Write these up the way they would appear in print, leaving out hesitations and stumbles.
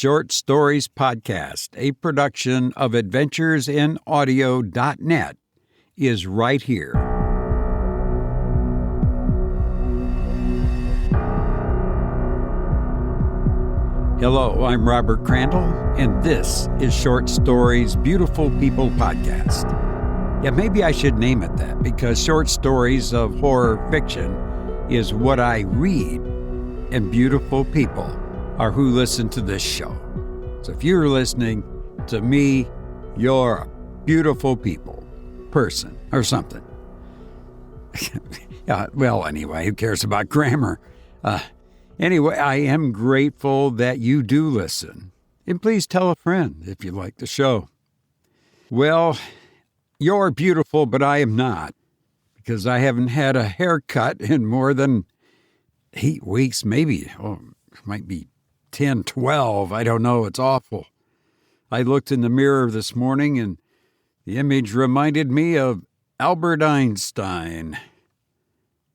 Short Stories Podcast, a production of AdventuresInAudio.net, is right here. Hello, I'm Robert Crandall, and this is Short Stories Beautiful People Podcast. Yeah, maybe I should name it that, because short stories of horror fiction is what I read, and beautiful people are who listen to this show. So if you're listening to me, you're a beautiful person, or something. Well, anyway, who cares about grammar? Anyway, I am grateful that you do listen. And please tell a friend if you like the show. Well, you're beautiful, but I am not, because I haven't had a haircut in more than 8 weeks, maybe. It might be 10, 12. I don't know. It's awful. I looked in the mirror this morning, and the image reminded me of Albert Einstein.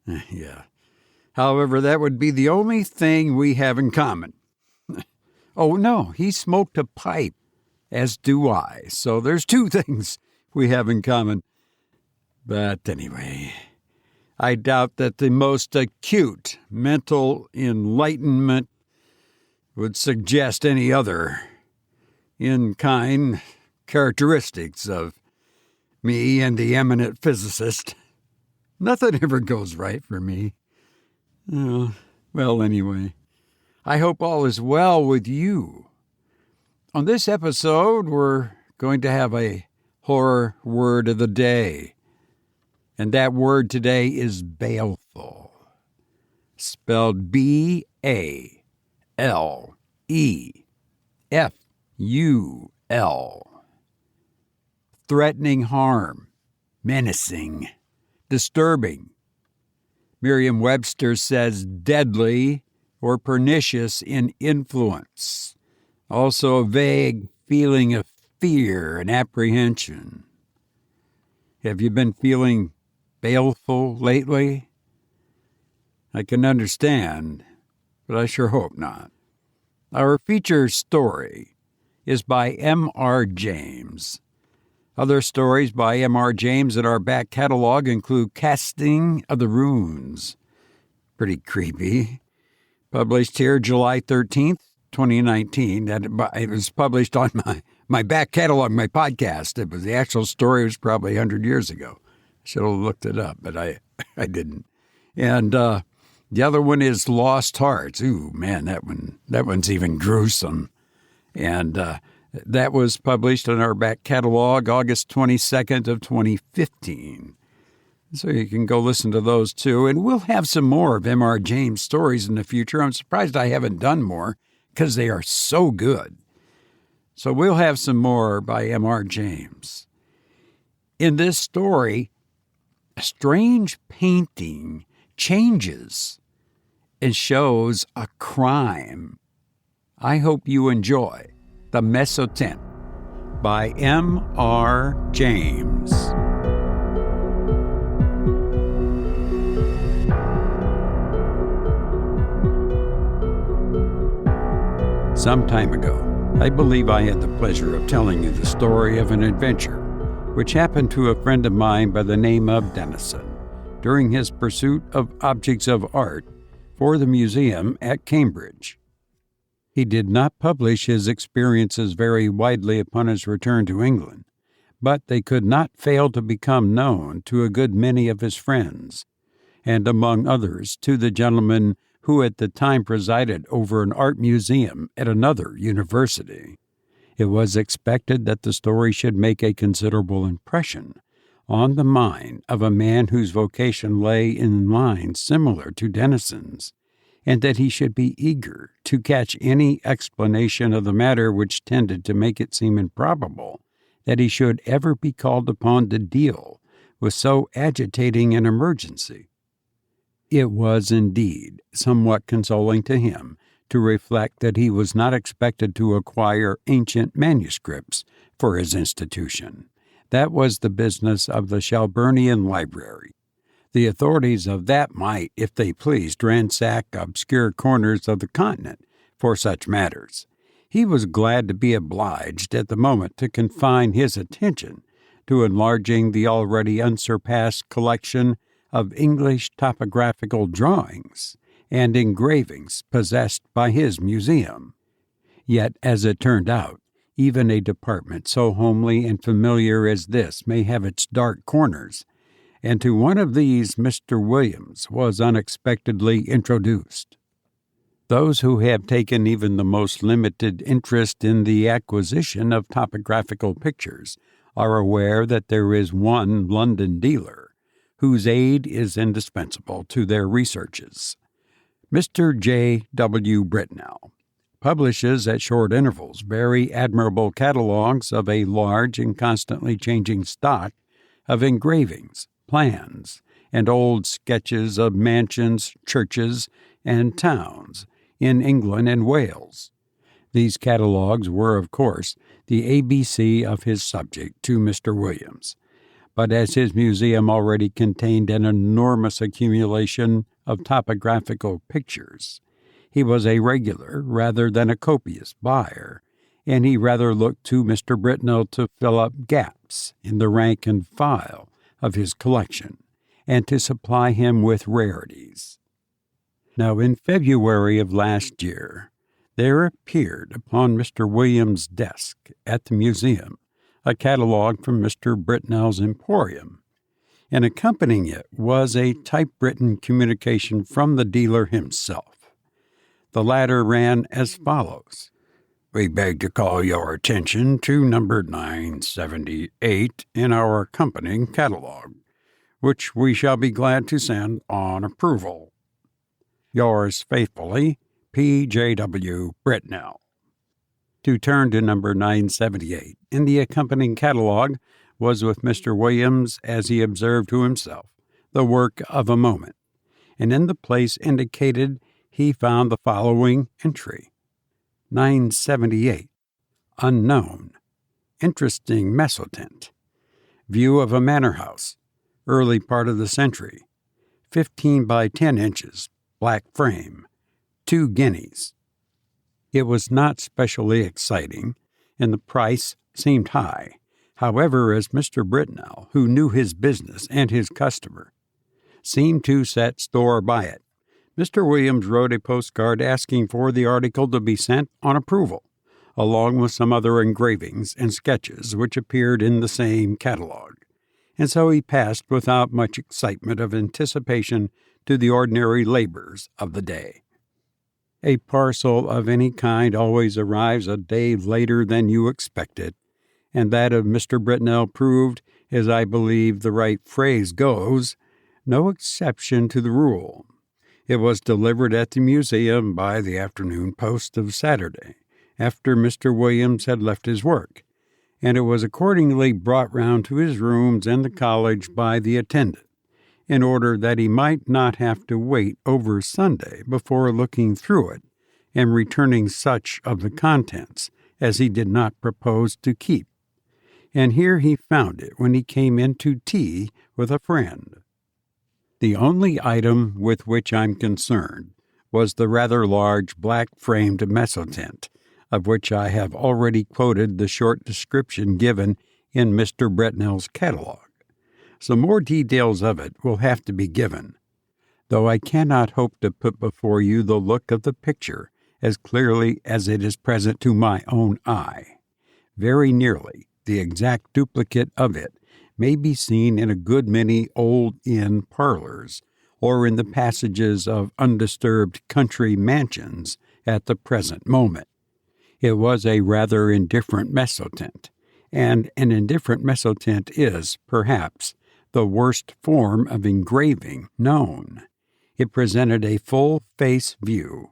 Yeah. However, that would be the only thing we have in common. Oh, no, he smoked a pipe, as do I. So there's 2 things we have in common. But anyway, I doubt that the most acute mental enlightenment would suggest any other in-kind characteristics of me and the eminent physicist. Nothing ever goes right for me. Well, anyway, I hope all is well with you. On this episode, we're going to have a horror word of the day. And that word today is baleful, spelled B-A-L-E-F-U-L. Threatening harm, menacing, disturbing. Merriam-Webster says deadly or pernicious in influence. Also a vague feeling of fear and apprehension. Have you been feeling baleful lately? I can understand, but I sure hope not. Our feature story is by M.R. James. Other stories by M.R. James in our back catalog include Casting of the Runes. Pretty creepy. Published here July 13th, 2019. It was published on my back catalog, my podcast. The actual story was probably 100 years ago. I should have looked it up, but I didn't. And the other one is Lost Hearts. Ooh, man, that one's even gruesome. And that was published in our back catalog August 22nd of 2015. So you can go listen to those too. And we'll have some more of M.R. James stories in the future. I'm surprised I haven't done more because they are so good. So we'll have some more by M.R. James. In this story, a strange painting changes and shows a crime. I hope you enjoy The Mezzotint by M.R. James. Some time ago, I believe I had the pleasure of telling you the story of an adventure which happened to a friend of mine by the name of Dennison during his pursuit of objects of art for the museum at Cambridge. He did not publish his experiences very widely upon his return to England, but they could not fail to become known to a good many of his friends, and among others to the gentleman who at the time presided over an art museum at another university. It was expected that the story should make a considerable impression on the mind of a man whose vocation lay in lines similar to Dennison's, and that he should be eager to catch any explanation of the matter which tended to make it seem improbable that he should ever be called upon to deal with so agitating an emergency. It was indeed somewhat consoling to him to reflect that he was not expected to acquire ancient manuscripts for his institution. That was the business of the Shelburnian Library. The authorities of that might, if they pleased, ransack obscure corners of the continent for such matters. He was glad to be obliged at the moment to confine his attention to enlarging the already unsurpassed collection of English topographical drawings and engravings possessed by his museum. Yet, as it turned out, even a department so homely and familiar as this may have its dark corners, and to one of these Mr. Williams was unexpectedly introduced. Those who have taken even the most limited interest in the acquisition of topographical pictures are aware that there is one London dealer whose aid is indispensable to their researches. Mr. J. W. Britnell publishes at short intervals very admirable catalogues of a large and constantly changing stock of engravings, plans, and old sketches of mansions, churches, and towns in England and Wales. These catalogues were, of course, the ABC of his subject to Mr. Williams, but as his museum already contained an enormous accumulation of topographical pictures, he was a regular rather than a copious buyer, and he rather looked to Mr. Britnell to fill up gaps in the rank and file of his collection, and to supply him with rarities. Now, in February of last year, there appeared upon Mr. Williams' desk at the museum a catalogue from Mr. Britnell's emporium, and accompanying it was a typewritten communication from the dealer himself. The latter ran as follows: "We beg to call your attention to number 978 in our accompanying catalogue, which we shall be glad to send on approval. Yours faithfully, P. J. W. Britnell." To turn to number 978 in the accompanying catalogue was with Mr. Williams, as he observed to himself, the work of a moment, and in the place indicated he found the following entry: 978, unknown, interesting Mezzotint, view of a manor house, early part of the century, 15 by 10 inches, black frame, 2 guineas. It was not specially exciting, and the price seemed high. However, as Mr. Britnell, who knew his business and his customer, seemed to set store by it, Mr. Williams wrote a postcard asking for the article to be sent on approval, along with some other engravings and sketches which appeared in the same catalogue, and so he passed without much excitement of anticipation to the ordinary labors of the day. A parcel of any kind always arrives a day later than you expect it, and that of Mr. Britnell proved, as I believe the right phrase goes, no exception to the rule. It was delivered at the museum by the afternoon post of Saturday, after Mr. Williams had left his work, and it was accordingly brought round to his rooms and the college by the attendant, in order that he might not have to wait over Sunday before looking through it and returning such of the contents as he did not propose to keep. And here he found it when he came in to tea with a friend. The only item with which I'm concerned was the rather large black-framed Mezzotint, of which I have already quoted the short description given in Mr. Britnell's catalogue. Some more details of it will have to be given, though I cannot hope to put before you the look of the picture as clearly as it is present to my own eye. Very nearly the exact duplicate of it may be seen in a good many old inn parlors or in the passages of undisturbed country mansions at the present moment. It was a rather indifferent Mezzotint, and an indifferent Mezzotint is, perhaps, the worst form of engraving known. It presented a full-face view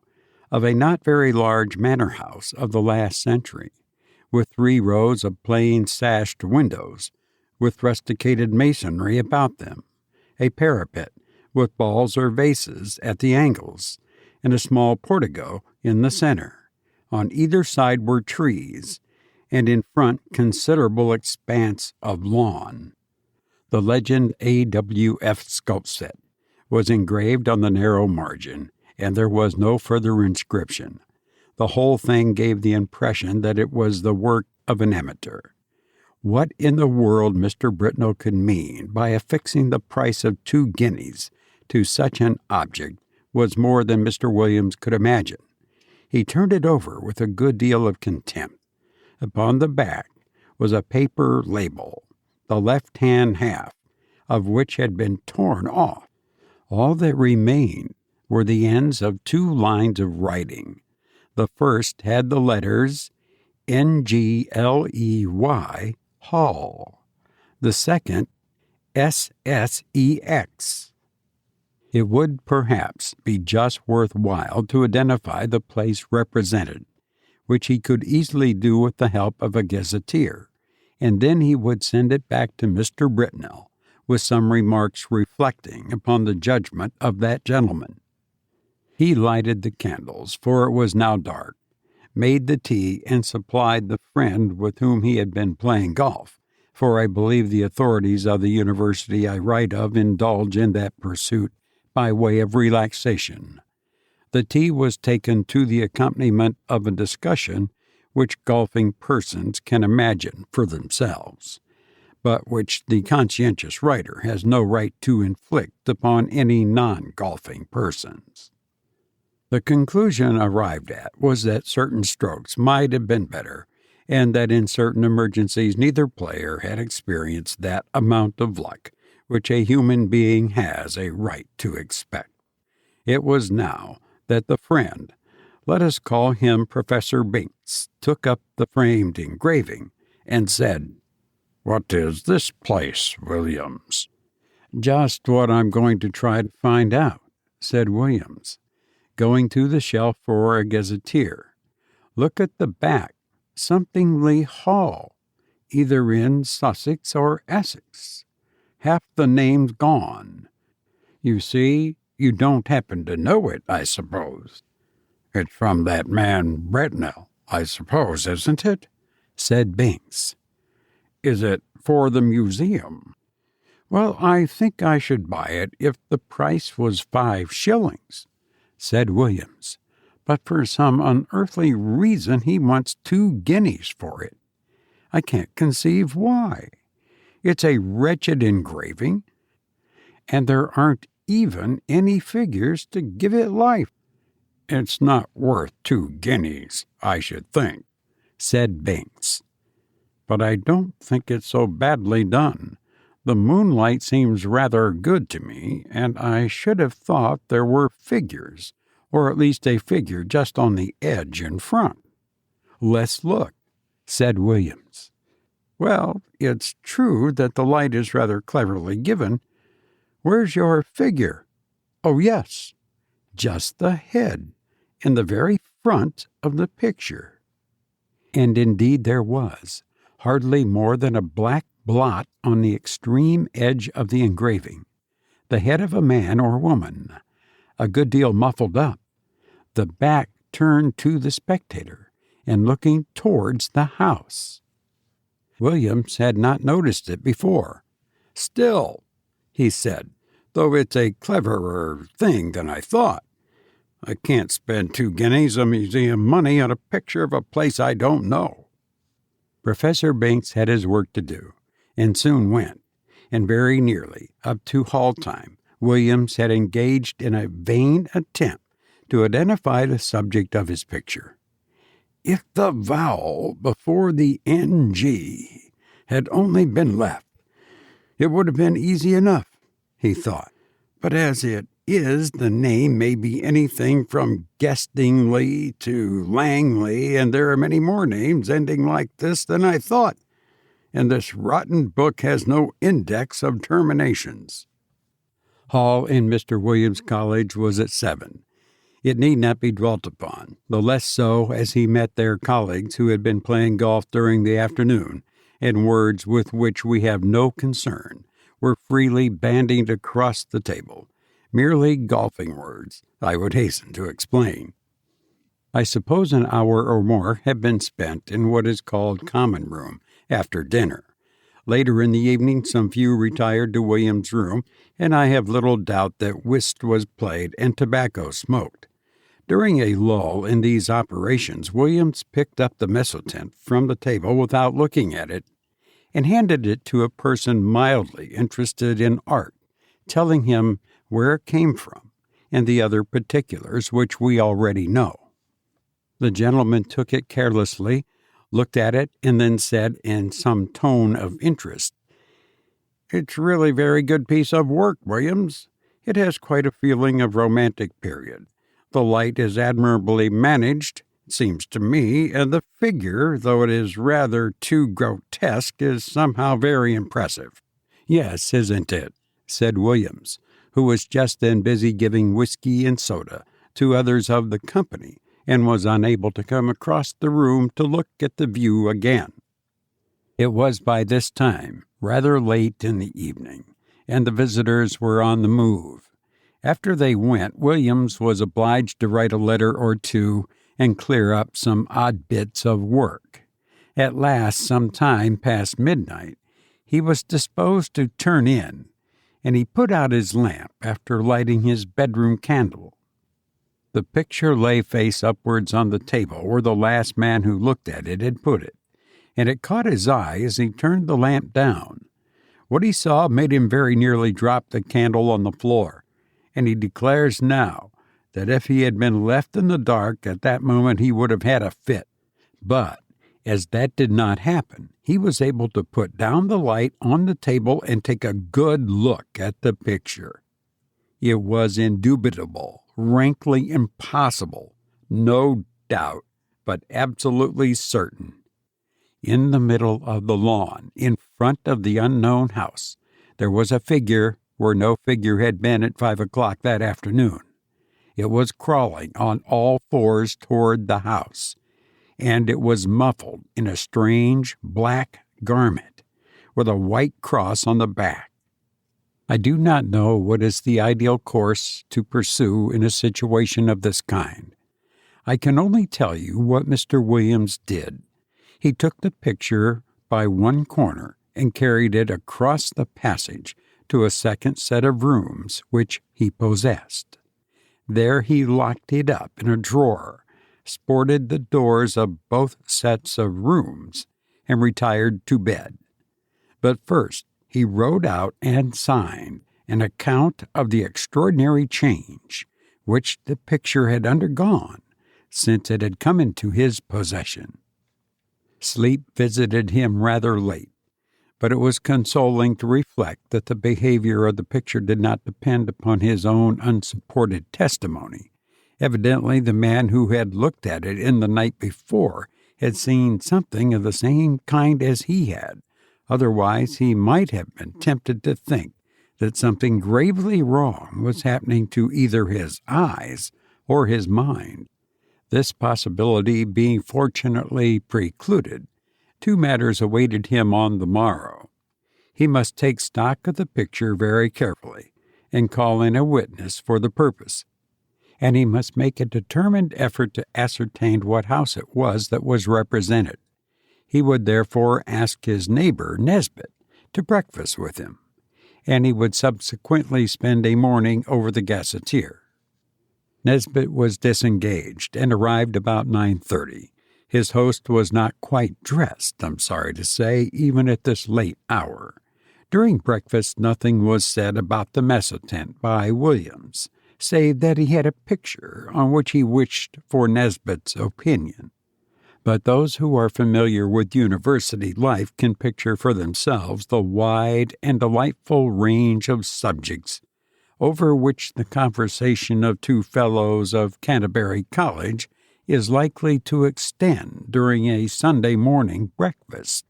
of a not very large manor house of the last century, with 3 rows of plain sashed windows, with rusticated masonry about them, a parapet with balls or vases at the angles, and a small portico in the center. On either side were trees, and in front considerable expanse of lawn. The legend A.W.F. Sculpset was engraved on the narrow margin, and there was no further inscription. The whole thing gave the impression that it was the work of an amateur. What in the world Mr. Britnell could mean by affixing the price of 2 guineas to such an object was more than Mr. Williams could imagine. He turned it over with a good deal of contempt. Upon the back was a paper label, the left-hand half of which had been torn off. All that remained were the ends of 2 lines of writing. The first had the letters N-G-L-E-Y, Hall. The second, S-S-E-X. It would perhaps be just worthwhile to identify the place represented, which he could easily do with the help of a gazetteer, and then he would send it back to Mr. Britnell with some remarks reflecting upon the judgment of that gentleman. He lighted the candles, for it was now dark, made the tea, and supplied the friend with whom he had been playing golf, for I believe the authorities of the university I write of indulge in that pursuit by way of relaxation. The tea was taken to the accompaniment of a discussion which golfing persons can imagine for themselves, but which the conscientious writer has no right to inflict upon any non-golfing persons. The conclusion arrived at was that certain strokes might have been better, and that in certain emergencies neither player had experienced that amount of luck which a human being has a right to expect. It was now that the friend, let us call him Professor Binks, took up the framed engraving and said, "What is this place, Williams?" "Just what I'm going to try to find out," said Williams, going to the shelf for a gazetteer. "Look at the back, something Lee Hall, either in Sussex or Essex. Half the name's gone. You see, you don't happen to know it, I suppose." "It's from that man Britnell, I suppose, isn't it?" said Binks. "Is it for the museum?" "Well, I think I should buy it if the price was 5 shillings, said Williams. "But for some unearthly reason he wants 2 guineas for it. I can't conceive why. It's a wretched engraving, and there aren't even any figures to give it life." "It's not worth 2 guineas, I should think," said Binks. "But I don't think it's so badly done. The moonlight seems rather good to me, and I should have thought there were figures, or at least a figure just on the edge in front." "Let's look," said Williams. "Well, it's true that the light is rather cleverly given. Where's your figure? Oh, yes, just the head, in the very front of the picture." And indeed there was, hardly more than a black blot on the extreme edge of the engraving, the head of a man or woman, a good deal muffled up, the back turned to the spectator, and looking towards the house. Williams had not noticed it before. "Still," he said, "though it's a cleverer thing than I thought. I can't spend 2 guineas of museum money on a picture of a place I don't know." Professor Binks had his work to do, and soon went, and very nearly up to hall time Williams had engaged in a vain attempt to identify the subject of his picture. If the vowel before the NG had only been left, it would have been easy enough, he thought. But as it is, the name may be anything from Guestingly to Langley, and there are many more names ending like this than I thought, and this rotten book has no index of terminations. Hall in Mr. Williams' college was at 7. It need not be dwelt upon, the less so as he met their colleagues who had been playing golf during the afternoon, and words with which we have no concern were freely bandied across the table. Merely golfing words, I would hasten to explain. I suppose an hour or more had been spent in what is called common room after dinner. Later in the evening some few retired to William's room, and I have little doubt that whist was played and tobacco smoked. During a lull in these operations, Williams picked up the Mezzotint from the table without looking at it and handed it to a person mildly interested in art, telling him where it came from and the other particulars which we already know. The gentleman took it carelessly, looked at it, and then said in some tone of interest, "It's really a very good piece of work, Williams. It has quite a feeling of romantic period. The light is admirably managed, it seems to me, and the figure, though it is rather too grotesque, is somehow very impressive." "Yes, isn't it?" said Williams, who was just then busy giving whiskey and soda to others of the company, and was unable to come across the room to look at the view again. It was by this time rather late in the evening, and the visitors were on the move. After they went, Williams was obliged to write a letter or two and clear up some odd bits of work. At last, some time past midnight, he was disposed to turn in, and he put out his lamp after lighting his bedroom candle. The picture lay face upwards on the table where the last man who looked at it had put it, and it caught his eye as he turned the lamp down. What he saw made him very nearly drop the candle on the floor, and he declares now that if he had been left in the dark at that moment he would have had a fit. But as that did not happen, he was able to put down the light on the table and take a good look at the picture. It was indubitable, rankly impossible, no doubt, but absolutely certain. In the middle of the lawn, in front of the unknown house, there was a figure where no figure had been at 5 o'clock that afternoon. It was crawling on all fours toward the house, and it was muffled in a strange black garment with a white cross on the back. I do not know what is the ideal course to pursue in a situation of this kind. I can only tell you what Mr. Williams did. He took the picture by one corner and carried it across the passage to a second set of rooms which he possessed. There he locked it up in a drawer, sported the doors of both sets of rooms, and retired to bed. But first he wrote out and signed an account of the extraordinary change which the picture had undergone since it had come into his possession. Sleep visited him rather late, but it was consoling to reflect that the behavior of the picture did not depend upon his own unsupported testimony. Evidently the man who had looked at it in the night before had seen something of the same kind as he had. Otherwise he might have been tempted to think that something gravely wrong was happening to either his eyes or his mind. This possibility being fortunately precluded, two matters awaited him on the morrow. He must take stock of the picture very carefully and call in a witness for the purpose, and he must make a determined effort to ascertain what house it was that was represented. He would therefore ask his neighbor, Nesbit, to breakfast with him, and he would subsequently spend a morning over the gazetteer. Nesbit was disengaged and arrived about 9:30. His host was not quite dressed, I'm sorry to say, even at this late hour. During breakfast nothing was said about the Mezzotint by Williams, save that he had a picture on which he wished for Nesbit's opinion. But those who are familiar with university life can picture for themselves the wide and delightful range of subjects over which the conversation of two fellows of Canterbury College is likely to extend during a Sunday morning breakfast.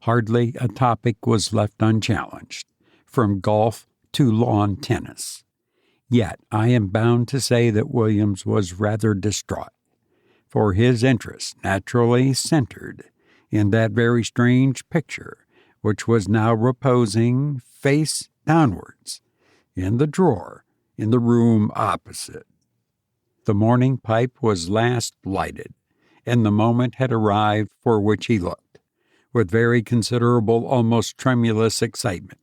Hardly a topic was left unchallenged, from golf to lawn tennis. Yet I am bound to say that Williams was rather distraught, for his interest naturally centered in that very strange picture which was now reposing face downwards in the drawer in the room opposite. The morning pipe was last lighted, and the moment had arrived for which he looked. With very considerable, almost tremulous excitement,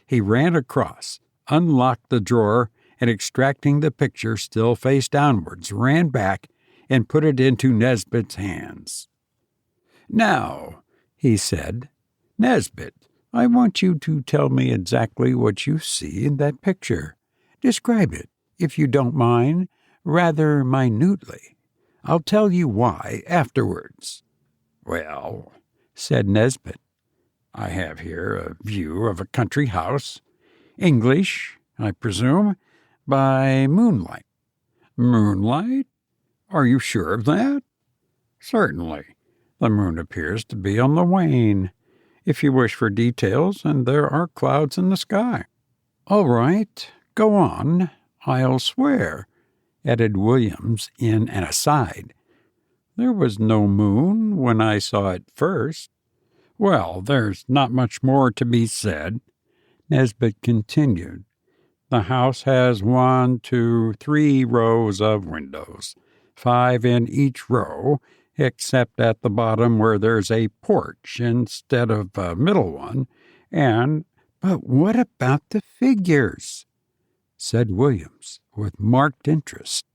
he ran across, unlocked the drawer, and extracting the picture still face downwards, ran back and put it into Nesbit's hands. "Now," he said, "Nesbit, I want you to tell me exactly what you see in that picture. Describe it, if you don't mind, rather minutely. I'll tell you why afterwards." "Well," said Nesbit, "I have here a view of a country house, English, I presume, by moonlight." "Moonlight? Are you sure of that?" "Certainly. The moon appears to be on the wane. If you wish for details, and there are clouds in the sky." "All right, go on. I'll swear," added Williams in an aside. "There was no moon when I saw it first." "Well, there's not much more to be said," Nesbit continued. "The house has 1, 2, 3 rows of windows, 5 in each row, except at the bottom where there's a porch instead of a middle one, and—" "But what about the figures?" said Williams, with marked interest.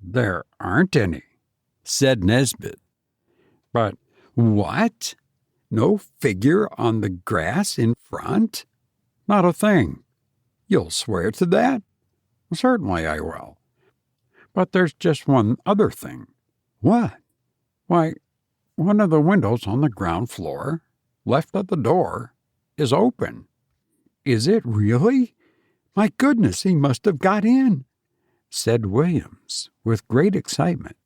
"There aren't any," said Nesbit. "But what? No figure on the grass in front?" "Not a thing." "You'll swear to that?" "Certainly I will. But there's just one other thing." "What?" "Why, one of the windows on the ground floor, left at the door, is open." "Is it really? My goodness, he must have got in," said Williams, with great excitement,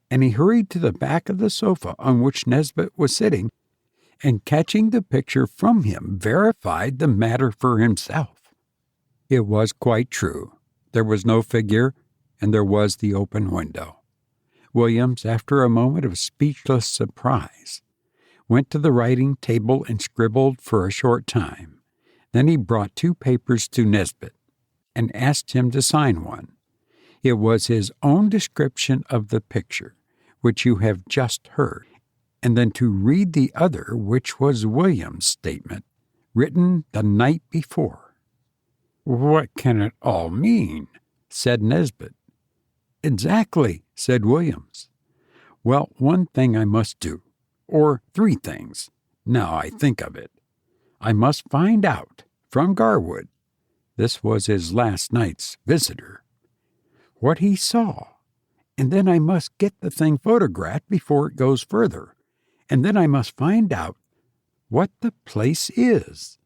and he hurried to the back of the sofa on which Nesbit was sitting, and catching the picture from him, verified the matter for himself. It was quite true. There was no figure, and there was the open window. Williams, after a moment of speechless surprise, went to the writing table and scribbled for a short time. Then he brought 2 papers to Nesbit and asked him to sign one. It was his own description of the picture, which you have just heard, and then to read the other, which was William's statement, written the night before. "What can it all mean?" said Nesbit. "Exactly," said Williams. "Well, one thing I must do, or 3 things, now I think of it. I must find out from Garwood," this was his last night's visitor, "what he saw, and then I must get the thing photographed before it goes further, and then I must find out what the place is."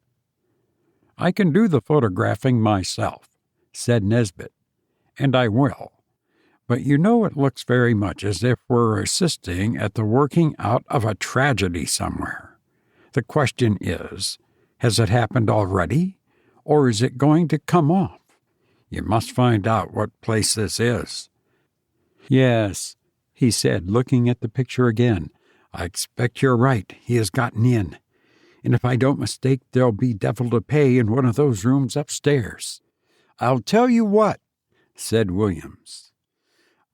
"I can do the photographing myself," said Nesbit, "and I will. But you know it looks very much as if we're assisting at the working out of a tragedy somewhere. The question is, has it happened already, or is it going to come off? You must find out what place this is." "Yes," he said, looking at the picture again. "I expect you're right. He has gotten in. And if I don't mistake, there'll be devil to pay in one of those rooms upstairs." "I'll tell you what," said Williams.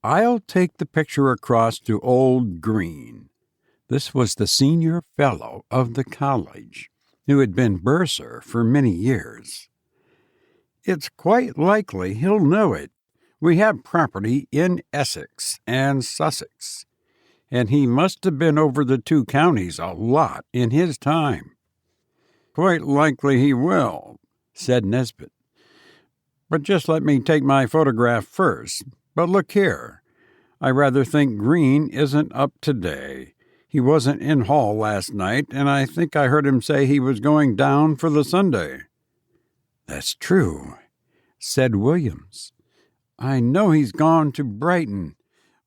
"I'll take the picture across to old Green." This was the senior fellow of the college, who had been bursar for many years. "It's quite likely he'll know it. We have property in Essex and Sussex, and he must have been over the 2 counties a lot in his time." "Quite likely he will," said Nesbit. "But just let me take my photograph first. But look here, I rather think Green isn't up today. He wasn't in hall last night, and I think I heard him say he was going down for the Sunday." "That's true," said Williams. "I know he's gone to Brighton.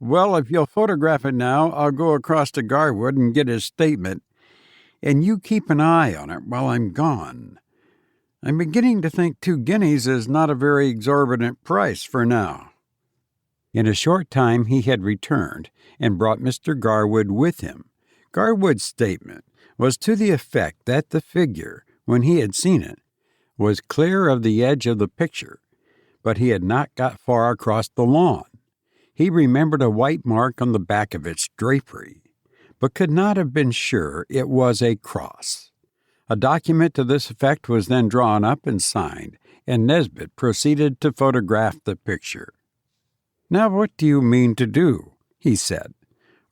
Well, if you'll photograph it now, I'll go across to Garwood and get his statement, and you keep an eye on it while I'm gone. I'm beginning to think 2 guineas is not a very exorbitant price for now." In a short time he had returned and brought Mr. Garwood with him. Garwood's statement was to the effect that the figure, when he had seen it, was clear of the edge of the picture, but he had not got far across the lawn. He remembered a white mark on the back of its drapery, but could not have been sure it was a cross. A document to this effect was then drawn up and signed, and Nesbit proceeded to photograph the picture. "Now what do you mean to do?" he said.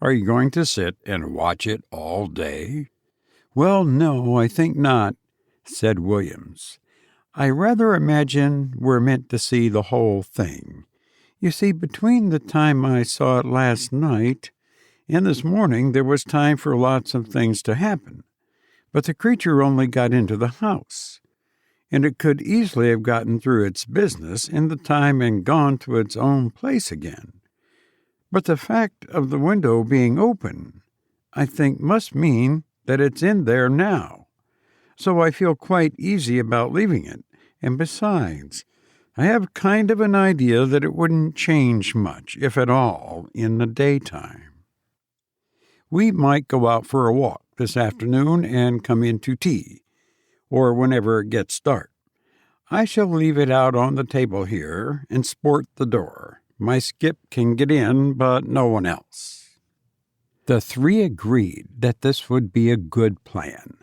"Are you going to sit and watch it all day?" "Well, no, I think not," said Williams. "I rather imagine we're meant to see the whole thing. You see, between the time I saw it last night and this morning, there was time for lots of things to happen. But the creature only got into the house, and it could easily have gotten through its business in the time and gone to its own place again. But the fact of the window being open, I think, must mean that it's in there now. So I feel quite easy about leaving it, and besides, I have kind of an idea that it wouldn't change much, if at all, in the daytime. We might go out for a walk this afternoon and come in to tea, or whenever it gets dark. I shall leave it out on the table here and sport the door. My skip can get in, but no one else." The three agreed that this would be a good plan,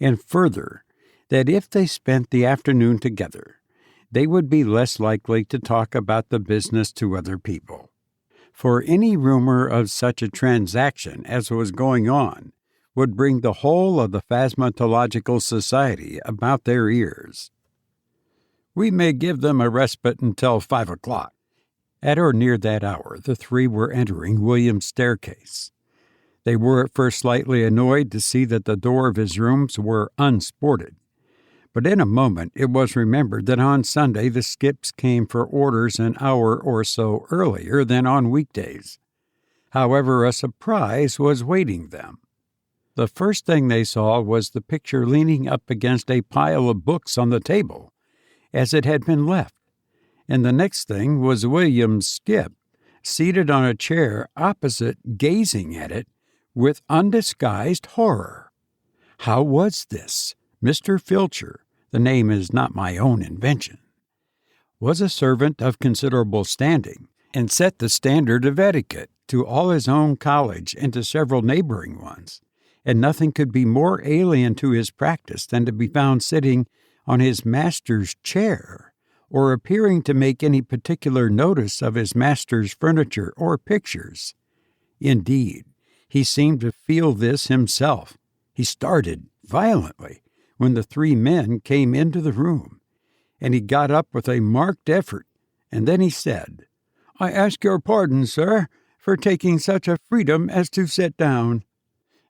and further, that if they spent the afternoon together, they would be less likely to talk about the business to other people. For any rumor of such a transaction as was going on would bring the whole of the Phasmatological Society about their ears. "We may give them a respite until 5 o'clock. At or near that hour, the three were entering William's staircase. They were at first slightly annoyed to see that the door of his rooms were unsported. But in a moment it was remembered that on Sunday the skips came for orders an hour or so earlier than on weekdays. However, a surprise was waiting them. The first thing they saw was the picture leaning up against a pile of books on the table, as it had been left, and the next thing was William's skip, seated on a chair opposite, gazing at it with undisguised horror. How was this? Mr. Filcher, the name is not my own invention, was a servant of considerable standing, and set the standard of etiquette to all his own college and to several neighboring ones, and nothing could be more alien to his practice than to be found sitting on his master's chair, or appearing to make any particular notice of his master's furniture or pictures. Indeed, he seemed to feel this himself. He started violently when the three men came into the room, and he got up with a marked effort, and then he said, "I ask your pardon, sir, for taking such a freedom as to sit down."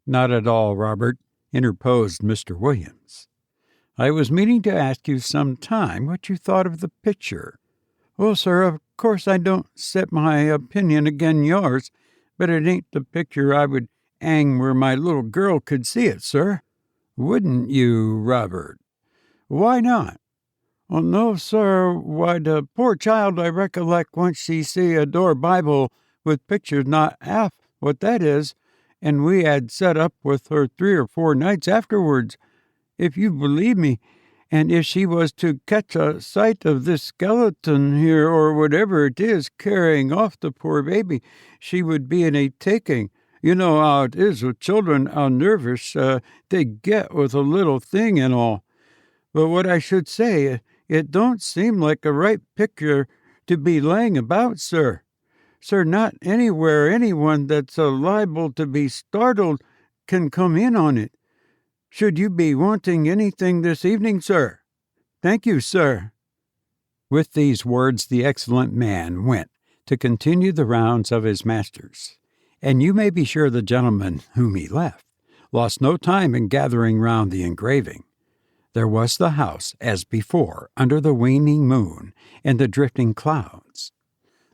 "Not at all, Robert," interposed Mr. Williams. "I was meaning to ask you some time what you thought of the picture." "Well, sir, of course I don't set my opinion agin yours, but it ain't the picture I would hang where my little girl could see it, sir." "Wouldn't you, Robert?" "Why not?" "Well, no, sir. Why, the poor child, I recollect once she see a door Bible with pictures not half what that is, and we had set up with her 3 or 4 nights afterwards, if you believe me, and if she was to catch a sight of this skeleton here, or whatever it is, carrying off the poor baby, she would be in a taking. You know how it is with children, how nervous they get with a little thing and all. But what I should say, it don't seem like a right picture to be laying about, sir. Sir, not anywhere anyone that's liable to be startled can come in on it. Should you be wanting anything this evening, sir? Thank you, sir." With these words the excellent man went to continue the rounds of his masters, and you may be sure the gentleman whom he left lost no time in gathering round the engraving. There was the house, as before, under the waning moon and the drifting clouds.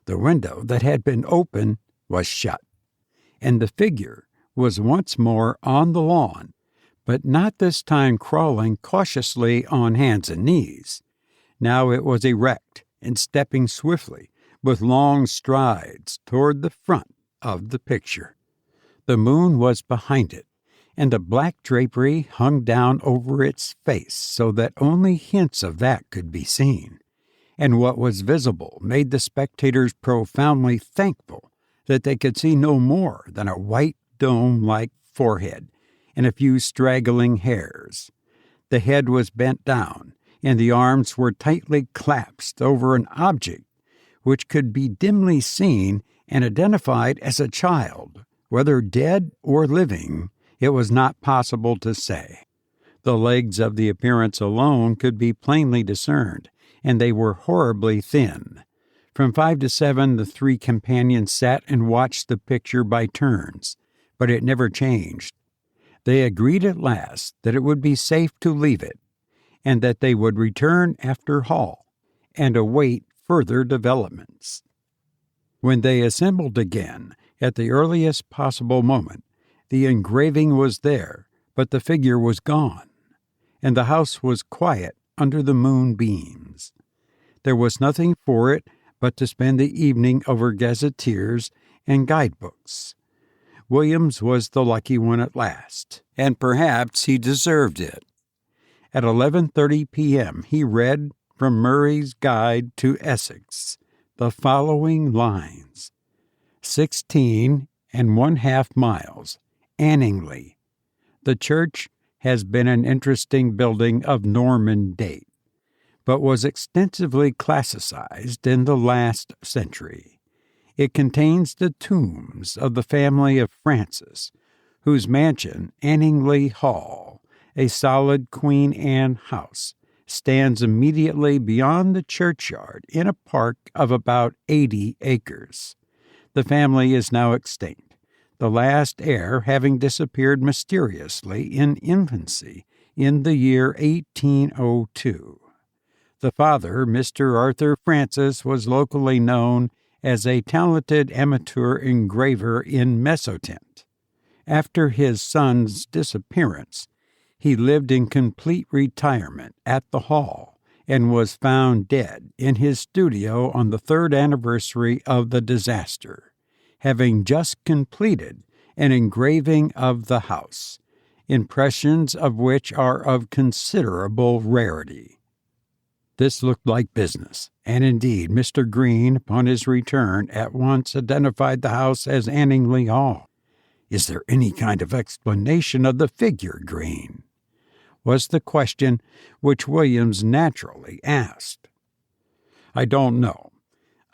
The window that had been open was shut, and the figure was once more on the lawn, but not this time crawling cautiously on hands and knees. Now it was erect and stepping swiftly, with long strides, toward the front of the picture. The moon was behind it, and a black drapery hung down over its face so that only hints of that could be seen, and what was visible made the spectators profoundly thankful that they could see no more than a white dome-like forehead and a few straggling hairs. The head was bent down, and the arms were tightly clasped over an object which could be dimly seen and identified as a child. Whether dead or living, it was not possible to say. The legs of the appearance alone could be plainly discerned, and they were horribly thin. From 5 to 7, the three companions sat and watched the picture by turns, but it never changed. They agreed at last that it would be safe to leave it, and that they would return after Hall and await further developments. When they assembled again, at the earliest possible moment, the engraving was there, but the figure was gone, and the house was quiet under the moonbeams. There was nothing for it but to spend the evening over gazetteers and guidebooks. Williams was the lucky one at last, and perhaps he deserved it. At 11:30 p.m. he read from Murray's Guide to Essex the following lines: 16½ miles, Anningley. The church has been an interesting building of Norman date, but was extensively classicized in the last century. It contains the tombs of the family of Francis, whose mansion, Anningley Hall, a solid Queen Anne house, stands immediately beyond the churchyard in a park of about 80 acres. The family is now extinct, the last heir having disappeared mysteriously in infancy in the year 1802. The father, Mr. Arthur Francis, was locally known as a talented amateur engraver in Mezzotint. After his son's disappearance, he lived in complete retirement at the Hall and was found dead in his studio on the 3rd anniversary of the disaster, having just completed an engraving of the house, impressions of which are of considerable rarity. This looked like business, and indeed Mr. Green, upon his return, at once identified the house as Anningley Hall. "Is there any kind of explanation of the figure, Green?" was the question which Williams naturally asked. "I don't know.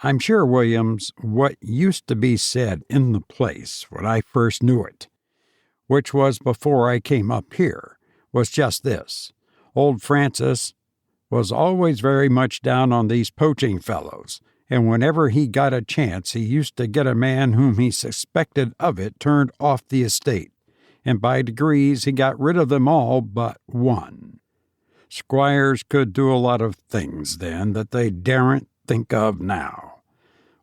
I'm sure, Williams, what used to be said in the place when I first knew it, which was before I came up here, was just this. Old Francis was always very much down on these poaching fellows, and whenever he got a chance he used to get a man whom he suspected of it turned off the estate, and by degrees he got rid of them all but one. Squires could do a lot of things then that they daren't think of now.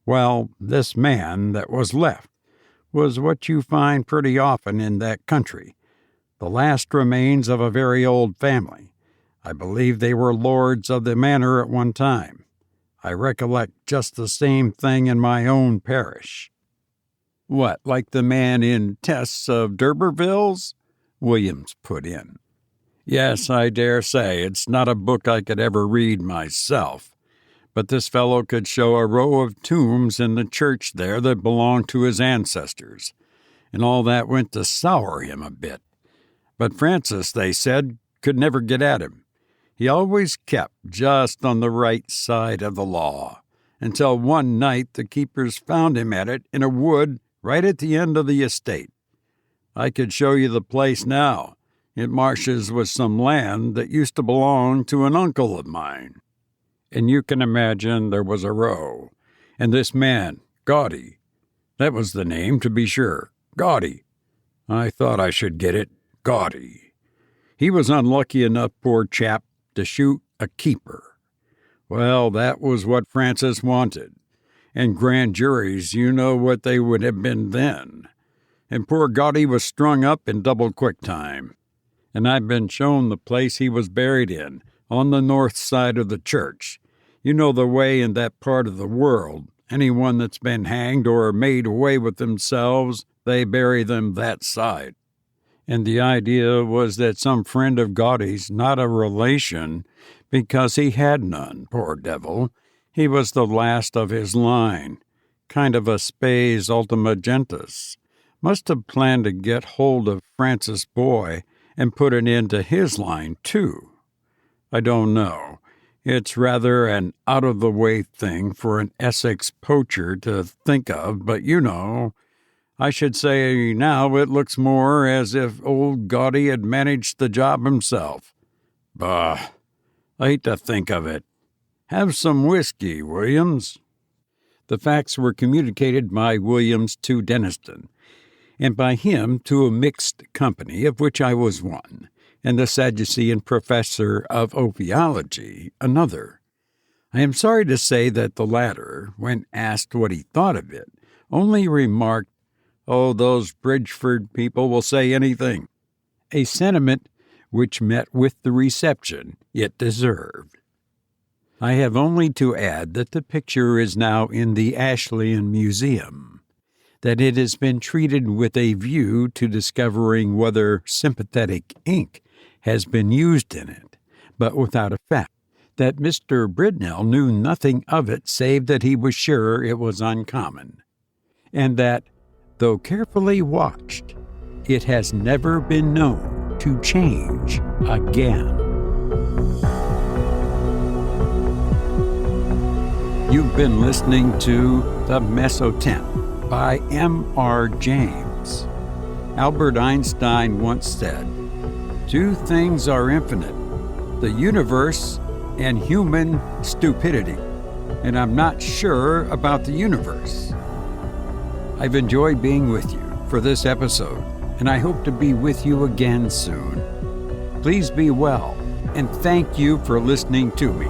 Well, this man that was left was what you find pretty often in that country, the last remains of a very old family. I believe they were lords of the manor at one time. I recollect just the same thing in my own parish." "What, like the man in Tests of D'Urberville's?" Williams put in. "Yes, I dare say it's not a book I could ever read myself, but this fellow could show a row of tombs in the church there that belonged to his ancestors, and all that went to sour him a bit. But Francis, they said, could never get at him. He always kept just on the right side of the law, until one night the keepers found him at it in a wood right at the end of the estate. I could show you the place now. It marshes with some land that used to belong to an uncle of mine. And you can imagine there was a row. And this man, Gaudy, that was the name, to be sure, Gaudy. I thought I should get it, Gaudy. He was unlucky enough, poor chap, to shoot a keeper. Well, that was what Francis wanted. And grand juries, you know what they would have been then. And poor Gaudy was strung up in double quick time. And I've been shown the place he was buried in, on the north side of the church. You know the way in that part of the world. Anyone that's been hanged or made away with themselves, they bury them that side. And the idea was that some friend of Gaudy's, not a relation, because he had none, poor devil. He was the last of his line, kind of a spes ultima gentis. Must have planned to get hold of Francis' boy and put an end to his line, too. I don't know. It's rather an out-of-the-way thing for an Essex poacher to think of, but I should say now it looks more as if old Gaudy had managed the job himself. Bah, I hate to think of it. Have some whiskey, Williams." The facts were communicated by Williams to Denniston, and by him to a mixed company, of which I was one, and the Sadducean professor of ophiology another. I am sorry to say that the latter, when asked what he thought of it, only remarked, "Oh, those Bridgeford people will say anything," a sentiment which met with the reception it deserved. I have only to add that the picture is now in the Ashleyan Museum, that it has been treated with a view to discovering whether sympathetic ink has been used in it, but without effect, that Mr. Bridnell knew nothing of it save that he was sure it was uncommon, and that, though carefully watched, it has never been known to change again. You've been listening to The Mezzotint by M.R. James. Albert Einstein once said, "Two things are infinite, the universe and human stupidity, and I'm not sure about the universe." I've enjoyed being with you for this episode, and I hope to be with you again soon. Please be well, and thank you for listening to me.